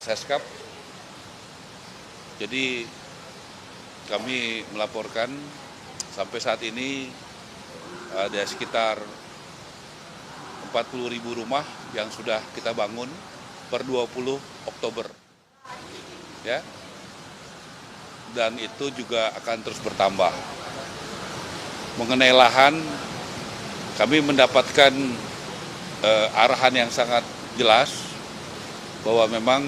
Seskap, jadi kami melaporkan sampai saat ini ada sekitar 40.000 rumah yang sudah kita bangun per 20 Oktober. Ya. Dan itu juga akan terus bertambah. Mengenai lahan, kami mendapatkan arahan yang sangat jelas bahwa memang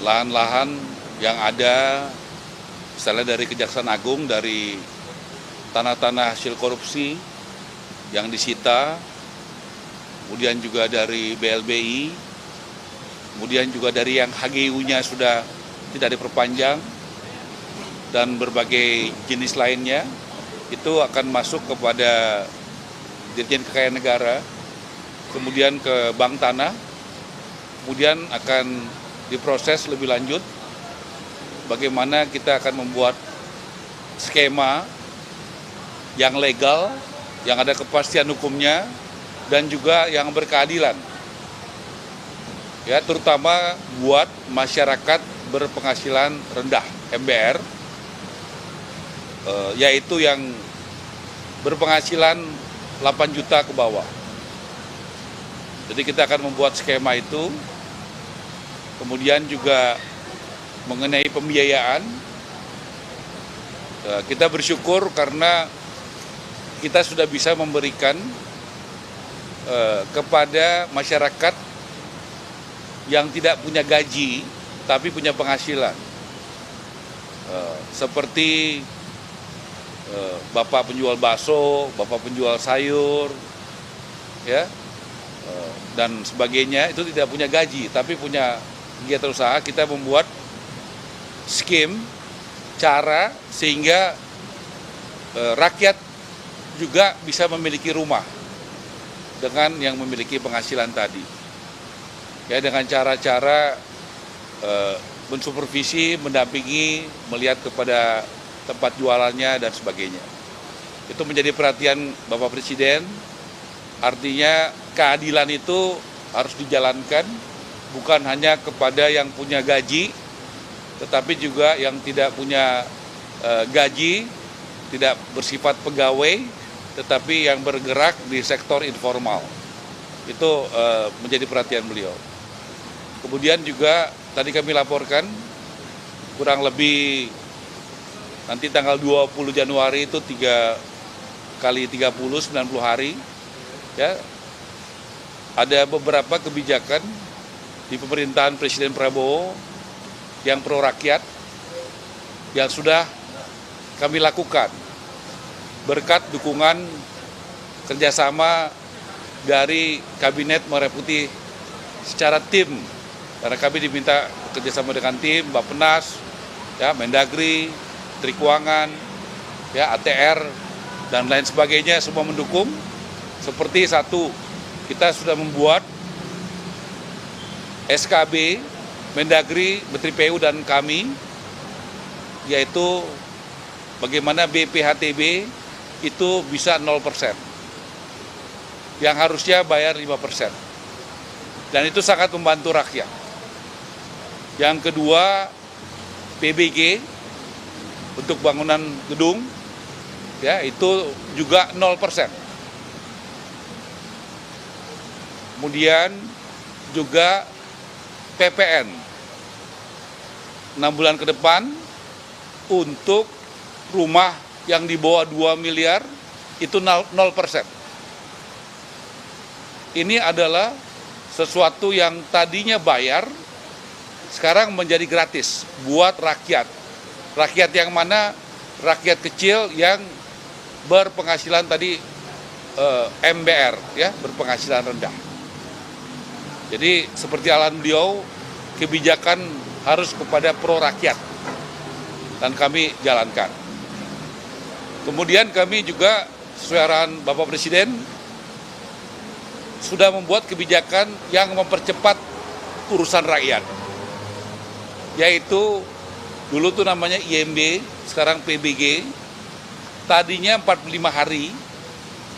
lahan-lahan yang ada misalnya dari Kejaksaan Agung, dari tanah-tanah hasil korupsi yang disita, kemudian juga dari BLBI, kemudian juga dari yang HGU-nya sudah tidak diperpanjang, dan berbagai jenis lainnya, itu akan masuk kepada Dirjen Kekayaan Negara, kemudian ke Bank Tanah, kemudian akan diproses lebih lanjut bagaimana kita akan membuat skema yang legal, yang ada kepastian hukumnya, dan juga yang berkeadilan. Ya, terutama buat masyarakat berpenghasilan rendah, MBR, yaitu yang berpenghasilan 8 juta ke bawah. Jadi kita akan membuat skema itu. Kemudian juga mengenai pembiayaan, kita bersyukur karena kita sudah bisa memberikan kepada masyarakat yang tidak punya gaji tapi punya penghasilan, seperti bapak penjual bakso, bapak penjual sayur, ya, dan sebagainya, itu tidak punya gaji tapi punya kegiatan usaha. Kita membuat skim cara sehingga rakyat juga bisa memiliki rumah dengan yang memiliki penghasilan tadi. Ya, dengan cara-cara mensupervisi, mendampingi, melihat kepada tempat jualannya dan sebagainya. Itu menjadi perhatian Bapak Presiden. Artinya keadilan itu harus dijalankan bukan hanya kepada yang punya gaji, tetapi juga yang tidak punya gaji, tidak bersifat pegawai, tetapi yang bergerak di sektor informal. Itu menjadi perhatian beliau. Kemudian juga tadi kami laporkan kurang lebih nanti tanggal 20 Januari itu 3 kali 30, 90 hari. Ya, ada beberapa kebijakan di pemerintahan Presiden Prabowo yang pro rakyat yang sudah kami lakukan berkat dukungan kerjasama dari Kabinet Merah Putih secara tim, karena kami diminta kerjasama dengan tim Bappenas, ya, Mendagri, Menteri Keuangan, ya, ATR, dan lain sebagainya, semua mendukung. Seperti satu, kita sudah membuat SKB, Mendagri, Menteri PU dan kami, yaitu bagaimana BPHTB itu bisa 0%, yang harusnya bayar 5%. Dan itu sangat membantu rakyat. Yang kedua, PBG untuk bangunan gedung, ya, itu juga 0%. Kemudian juga PPN 6 bulan ke depan untuk rumah yang di bawah 2 miliar itu 0%. Ini adalah sesuatu yang tadinya bayar, sekarang menjadi gratis buat rakyat. Rakyat yang mana? Rakyat kecil yang berpenghasilan tadi MBR, ya, berpenghasilan rendah. Jadi seperti arahan beliau, kebijakan harus kepada pro rakyat, dan kami jalankan. Kemudian kami juga sesuai arahan Bapak Presiden sudah membuat kebijakan yang mempercepat urusan rakyat, yaitu dulu tuh namanya IMB, sekarang PBG. Tadinya 45 hari,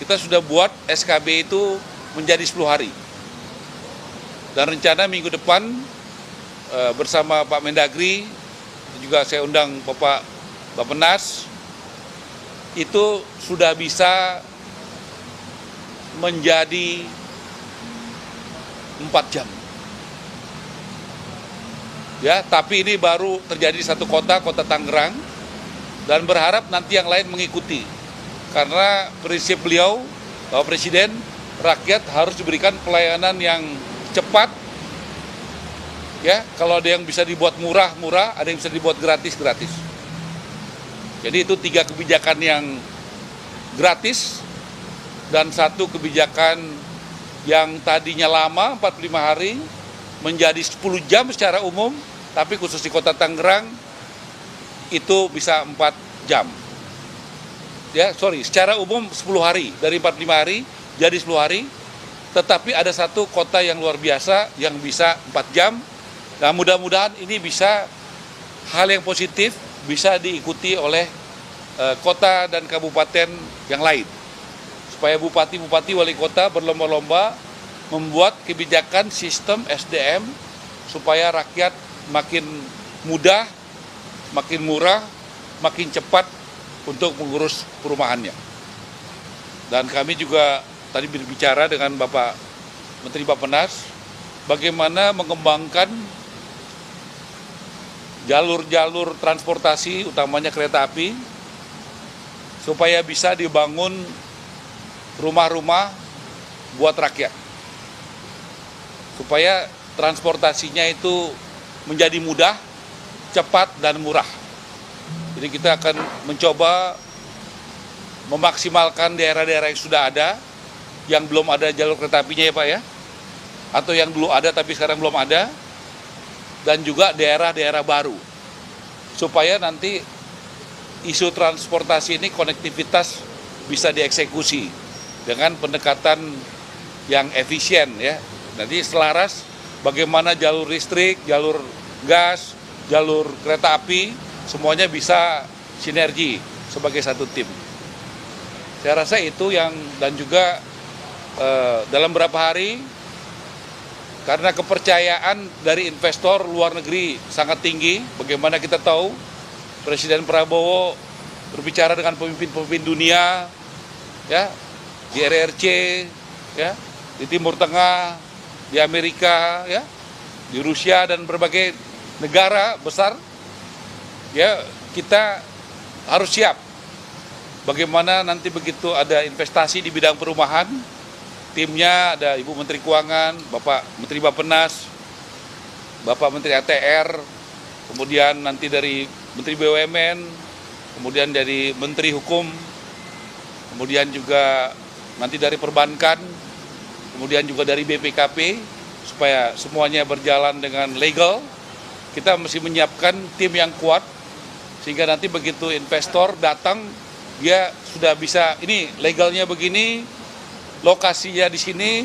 kita sudah buat SKB itu menjadi 10 hari. Dan rencana minggu depan bersama Pak Mendagri, juga saya undang Bapak Bappenas, itu sudah bisa menjadi 4 jam. Ya, tapi ini baru terjadi di satu kota Tangerang, dan berharap nanti yang lain mengikuti. Karena prinsip beliau, Bapak Presiden, rakyat harus diberikan pelayanan yang cepat. Ya, kalau ada yang bisa dibuat murah, ada yang bisa dibuat gratis. Jadi itu 3 kebijakan yang gratis dan 1 kebijakan yang tadinya lama 45 hari menjadi 10 jam secara umum, tapi khusus di Kota Tangerang itu bisa 4 jam. Ya, secara umum 10 hari, dari 45 hari jadi 10 hari, tetapi ada 1 kota yang luar biasa yang bisa 4 jam. Nah, mudah-mudahan ini bisa hal yang positif bisa diikuti oleh kota dan kabupaten yang lain. Supaya bupati-bupati wali kota berlomba-lomba membuat kebijakan sistem SDM supaya rakyat makin mudah, makin murah, makin cepat untuk mengurus perumahannya. Dan kami juga tadi berbicara dengan Bapak Menteri Bappenas bagaimana mengembangkan jalur-jalur transportasi, utamanya kereta api, supaya bisa dibangun rumah-rumah buat rakyat. Supaya transportasinya itu menjadi mudah, cepat, dan murah. Jadi kita akan mencoba memaksimalkan daerah-daerah yang sudah ada, yang belum ada jalur kereta apinya ya Pak ya, atau yang dulu ada tapi sekarang belum ada, dan juga daerah-daerah baru. Supaya nanti isu transportasi ini konektivitas bisa dieksekusi dengan pendekatan yang efisien ya. Nanti selaras bagaimana jalur listrik, jalur gas, jalur kereta api, semuanya bisa sinergi sebagai satu tim. Saya rasa itu yang, dan juga dalam beberapa hari, karena kepercayaan dari investor luar negeri sangat tinggi, bagaimana kita tahu Presiden Prabowo berbicara dengan pemimpin-pemimpin dunia, ya, di RRC, ya, di Timur Tengah, di Amerika, ya, di Rusia dan berbagai negara besar, ya, kita harus siap. Bagaimana nanti begitu ada investasi di bidang perumahan, timnya ada Ibu Menteri Keuangan, Bapak Menteri Bappenas, Bapak Menteri ATR, kemudian nanti dari Menteri BUMN, kemudian dari Menteri Hukum, kemudian juga nanti dari perbankan, kemudian juga dari BPKP, supaya semuanya berjalan dengan legal. Kita mesti menyiapkan tim yang kuat, sehingga nanti begitu investor datang, dia sudah bisa, ini legalnya begini, lokasinya di sini,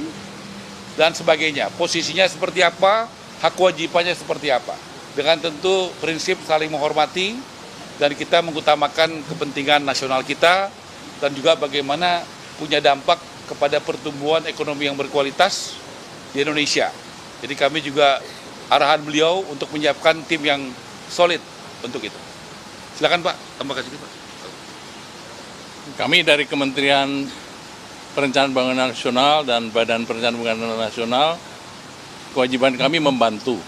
dan sebagainya. Posisinya seperti apa, hak kewajibannya seperti apa. Dengan tentu prinsip saling menghormati, dan kita mengutamakan kepentingan nasional kita, dan juga bagaimana punya dampak kepada pertumbuhan ekonomi yang berkualitas di Indonesia. Jadi kami juga arahan beliau untuk menyiapkan tim yang solid untuk itu. Silakan Pak, tambahkan sedikit Pak. Kami dari Kementerian Perencanaan Pembangunan Nasional dan Badan Perencanaan Pembangunan Nasional, kewajiban kami membantu,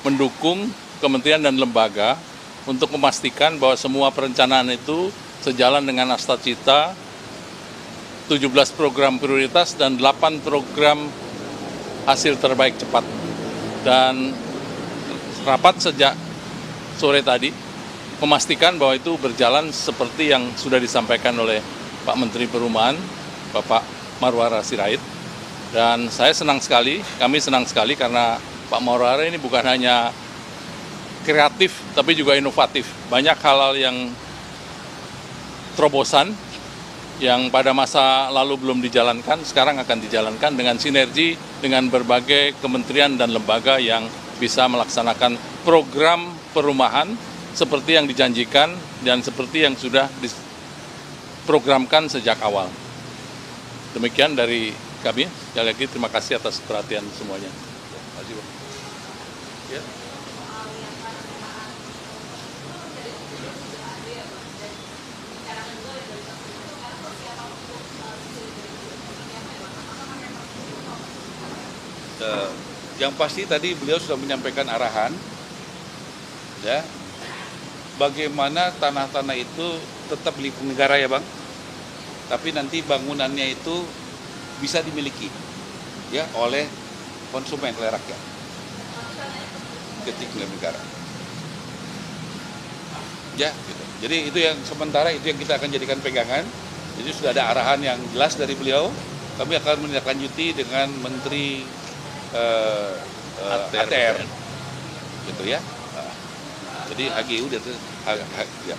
mendukung kementerian dan lembaga untuk memastikan bahwa semua perencanaan itu sejalan dengan Astacita, 17 program prioritas dan 8 program hasil terbaik cepat. Dan rapat sejak sore tadi memastikan bahwa itu berjalan seperti yang sudah disampaikan oleh Pak Menteri Perumahan, Bapak Marwara Sirait. Dan saya senang sekali, kami senang sekali karena Pak Marwara ini bukan hanya kreatif, tapi juga inovatif. Banyak hal-hal yang terobosan yang pada masa lalu belum dijalankan, sekarang akan dijalankan dengan sinergi dengan berbagai kementerian dan lembaga yang bisa melaksanakan program perumahan seperti yang dijanjikan dan seperti yang sudah diprogramkan sejak awal. Demikian dari kami. Sekali lagi terima kasih atas perhatian semuanya. Terima kasih, Pak. Ya. eh, yang pasti tadi beliau sudah menyampaikan arahan, ya, bagaimana tanah-tanah itu tetap milik negara ya Bang, tapi nanti bangunannya itu bisa dimiliki ya oleh konsumen, oleh rakyat, ketika milik negara. Ya, gitu. Jadi itu yang sementara, itu yang kita akan jadikan pegangan. Jadi sudah ada arahan yang jelas dari beliau. Kami akan menindaklanjuti dengan Menteri ATR, gitu ya. Jadi HGU dia tuh, ya.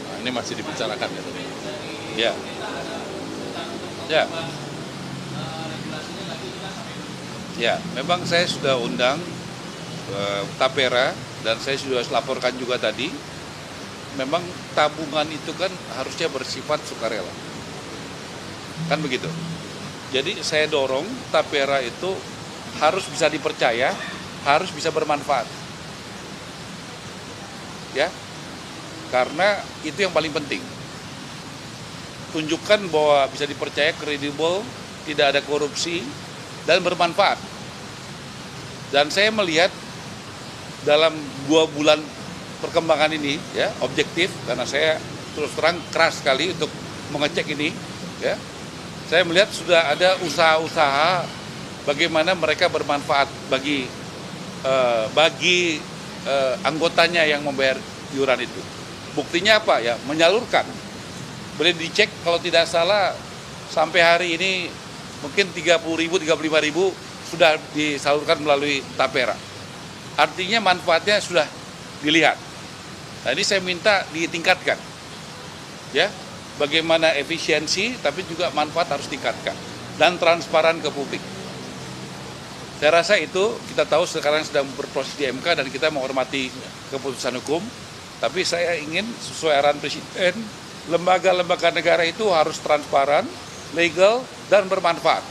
Nah, ini masih dibicarakan ya tadi. Ya. Ya. Ya, memang saya sudah undang Tapera dan saya sudah laporkan juga tadi. Memang tabungan itu kan harusnya bersifat sukarela. Kan begitu. Jadi saya dorong Tapera itu harus bisa dipercaya, harus bisa bermanfaat. Ya. Karena itu yang paling penting. Tunjukkan bahwa bisa dipercaya, kredibel, tidak ada korupsi, dan bermanfaat. Dan saya melihat dalam 2 bulan perkembangan ini, ya, objektif, karena saya terus terang keras sekali untuk mengecek ini, ya. Saya melihat sudah ada usaha-usaha bagaimana mereka bermanfaat bagi anggotanya yang membayar iuran itu. Buktinya apa ya? Menyalurkan. Boleh dicek kalau tidak salah sampai hari ini mungkin 30.000, 35.000 sudah disalurkan melalui Tapera. Artinya manfaatnya sudah dilihat. Nah, ini saya minta ditingkatkan. Ya, bagaimana efisiensi tapi juga manfaat harus ditingkatkan dan transparan ke publik. Saya rasa itu, kita tahu sekarang sedang berproses di MK dan kita menghormati keputusan hukum, tapi saya ingin sesuai arahan Presiden, lembaga-lembaga negara itu harus transparan, legal, dan bermanfaat.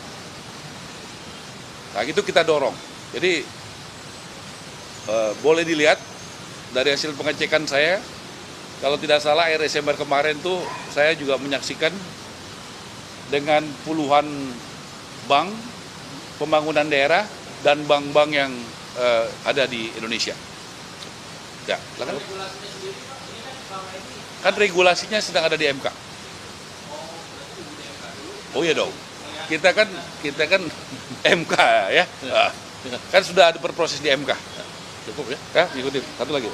Nah, itu kita dorong. Jadi, boleh dilihat dari hasil pengecekan saya, kalau tidak salah akhir Desember kemarin tuh saya juga menyaksikan dengan puluhan bank pembangunan daerah dan bank-bank yang ada di Indonesia. Ya, silakan. Kan regulasinya sedang ada di MK. Oh iya dong. Kita kan MK ya. Kan sudah ada berproses di MK. Cukup ya? Ya, ikutin. Satu lagi.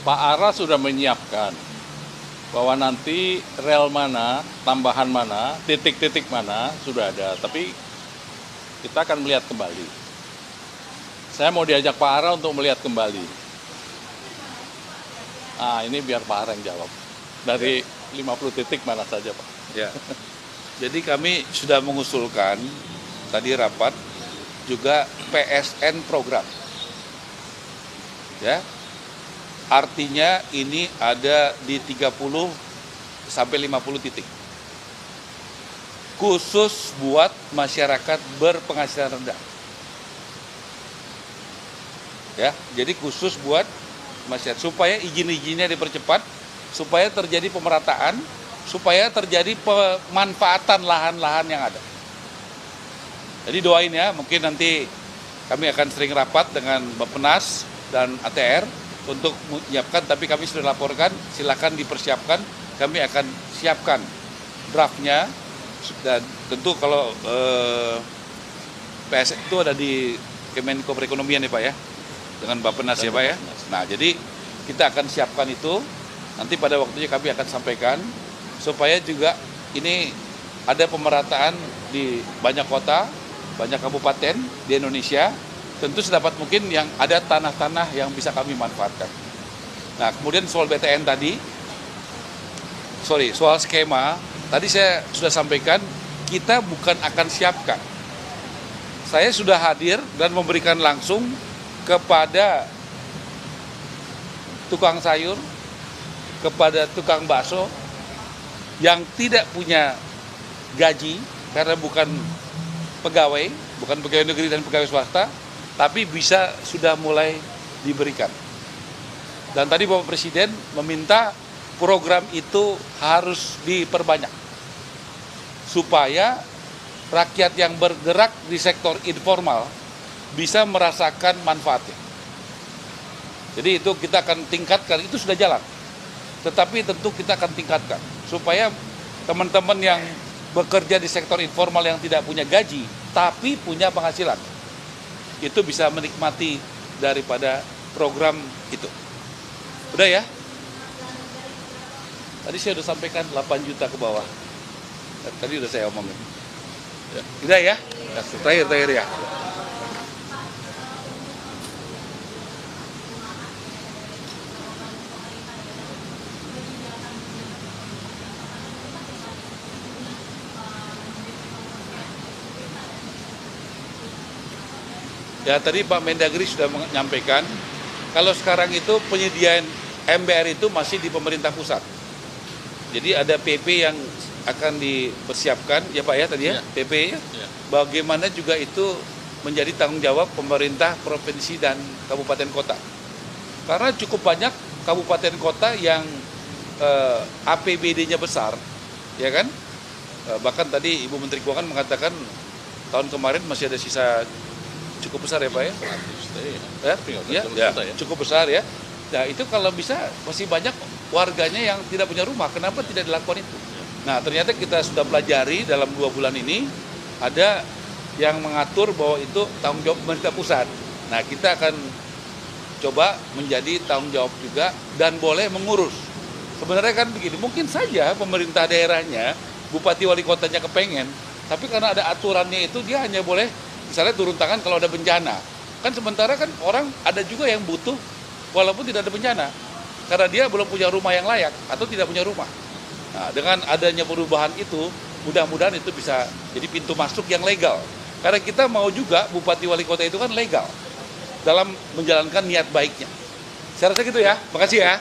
Pak Ara sudah menyiapkan bahwa nanti rel mana, tambahan mana, titik-titik mana sudah ada. Tapi kita akan melihat kembali. Saya mau diajak Pak Ara untuk melihat kembali. Ah, ini biar Pak Ara yang jawab. Dari 50 titik mana saja, Pak? Ya. Jadi kami sudah mengusulkan tadi rapat juga PSN program. Ya. Artinya ini ada di 30 sampai 50 titik. Khusus buat masyarakat berpenghasilan rendah. Ya, jadi khusus buat masyarakat supaya izin-izinnya dipercepat, supaya terjadi pemerataan, supaya terjadi pemanfaatan lahan-lahan yang ada. Jadi doain ya, mungkin nanti kami akan sering rapat dengan Bappenas dan ATR untuk menyiapkan, tapi kami sudah laporkan, silakan dipersiapkan, kami akan siapkan draftnya, dan tentu kalau PS itu ada di Kemenko Perekonomian ya Pak ya, dengan Bappenas ya Pak ya. Nah jadi kita akan siapkan itu, nanti pada waktunya kami akan sampaikan, supaya juga ini ada pemerataan di banyak kota, banyak kabupaten di Indonesia, tentu sedapat mungkin yang ada tanah-tanah yang bisa kami manfaatkan. Nah, kemudian soal BTN tadi, soal skema, tadi saya sudah sampaikan, kita bukan akan siapkan. Saya sudah hadir dan memberikan langsung kepada tukang sayur, kepada tukang bakso yang tidak punya gaji karena bukan pegawai negeri dan pegawai swasta, tapi bisa sudah mulai diberikan. Dan tadi Bapak Presiden meminta program itu harus diperbanyak supaya rakyat yang bergerak di sektor informal bisa merasakan manfaatnya. Jadi itu kita akan tingkatkan, itu sudah jalan. Tetapi tentu kita akan tingkatkan supaya teman-teman yang bekerja di sektor informal yang tidak punya gaji tapi punya penghasilan itu bisa menikmati daripada program itu. Udah ya? Tadi saya sudah sampaikan 8 juta ke bawah. Tadi udah saya omongin. Udah ya? Terakhir ya. Ya, tadi Pak Mendagri sudah menyampaikan, kalau sekarang itu penyediaan MBR itu masih di pemerintah pusat. Jadi ada PP yang akan dipersiapkan, ya Pak ya tadi ya, PP ya. Bagaimana juga itu menjadi tanggung jawab pemerintah provinsi dan kabupaten kota. Karena cukup banyak kabupaten kota yang APBD-nya besar, ya kan? Bahkan tadi Ibu Menteri Keuangan mengatakan tahun kemarin masih ada sisa cukup besar ya Pak ya? Cukup besar ya. Nah itu kalau bisa masih banyak warganya yang tidak punya rumah, kenapa tidak dilakukan itu? Nah ternyata kita sudah pelajari dalam 2 bulan ini, ada yang mengatur bahwa itu tanggung jawab pemerintah pusat. Nah kita akan coba menjadi tanggung jawab juga dan boleh mengurus. Sebenarnya kan begini, mungkin saja pemerintah daerahnya, bupati wali kotanya kepengen, tapi karena ada aturannya itu dia hanya boleh misalnya turun tangan kalau ada bencana. Kan sementara kan orang ada juga yang butuh walaupun tidak ada bencana. Karena dia belum punya rumah yang layak atau tidak punya rumah. Nah, dengan adanya perubahan itu, mudah-mudahan itu bisa jadi pintu masuk yang legal. Karena kita mau juga bupati wali kota itu kan legal dalam menjalankan niat baiknya. Saya rasa gitu ya. Makasih ya.